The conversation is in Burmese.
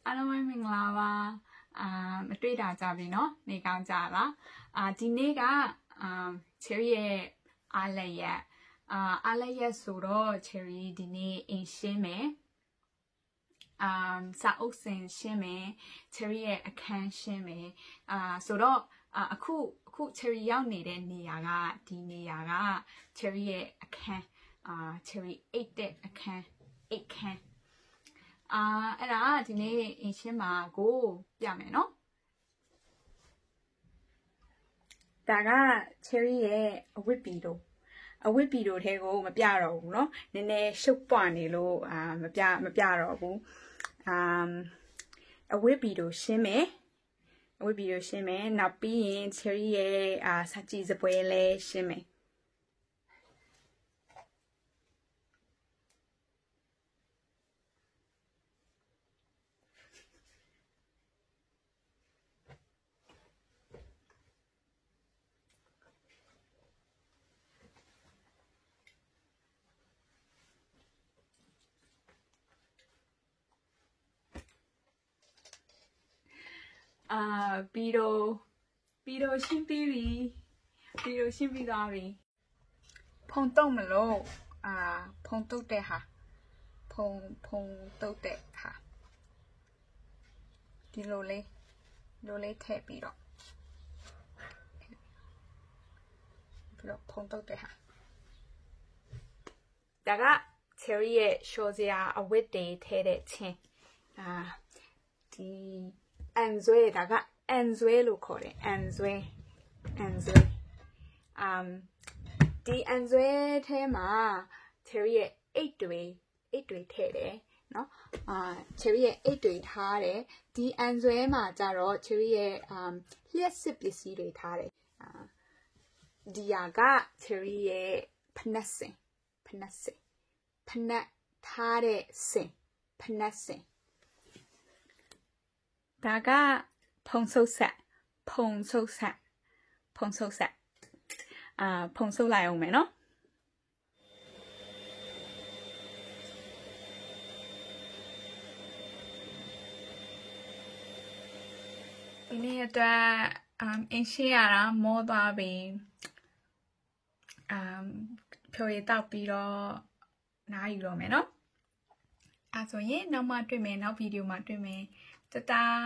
အားလုံးပဲမင်္ဂလာပါမတွေ့တာကြပြီเนาะနေကောင်းကြလားဒီနေ့ကcherry ရဲ့အားလက်ရက်ဆိုတော့ cherry ဒီနေ့အိမ်ရှင်းမယ်စာအုပ်စင်ရှင်းမယ် cherry ရဲ့အခန်းရှင်းမယ်ဆိုတော့အခု cherry ရောက်နေတဲ့နေရာကဒီနေရာက cherry ရဲ့အခန်းcherry အိတ်တဲ့အခန်းအိတ်ခန်းအဲ့ဒါဒီနေ့အင်းရှင်းမှာကိုပြမယ်နော်ဒါက cherry ရဲ့အဝတ်ပီတို့ထဲကိုမပြတော့ဘူးเนาะနည်းနည်းရှုပ်ပွနေလို့မပြတော့ဘူးအဝတ်ပီတို့ရှင်းမယ်နောက်ပြီးရင် cherry ရဲ့စာကြည့်စပွဲလဲရှင်းမယ်ပြီးတော့ရှင်းပြီးသွားပြီဖုံတော့မလို့ဖုံတုတ်တဲ့ဟာဖုံတုတ်တဲ့ဟာဒီလိုလေးထည့်ပြီးတော့ဖုံတုတ်တဲ့ဟာဒါက cherry ရဲ့ရှော်စရာအဝတ်တွေထည့်တဲ့ချင်းဒီအန်ဆွဲဒါကအန်ဆွဲလို့ခေါ်တယ်အန်ဆွဲဒီအန်ဆွဲထဲမှာ cherry ရဲ့အိတ်တွေထည့်တယ်เนาะcherry ရဲ့အိတ်တွေထားတယ်ဒီအန်ဆွဲမှာကြတော့ cherry ရဲ့လျှက်စစ်ပစ္စည်းတွေထားတယ်ဒီဟာက cherry ရဲ့ဖနက်ထားတဲ့စင်ဖနက်စင်ဒါကဖုံဆုပ်ဆက်ဖုံဆုပ်လိုက်အောင်မယ်နော်ဒီနေ့အတွက်အင်းရှင်းရတာမောသွားပြီဖြိုရည်တောက်ပြီးတော့နားယူတော့မယ်နော်ဆိုရင်နောက်မှတွေ့မယ်နောက်ဗီဒီယိုမှာတွေ့မယ်တတား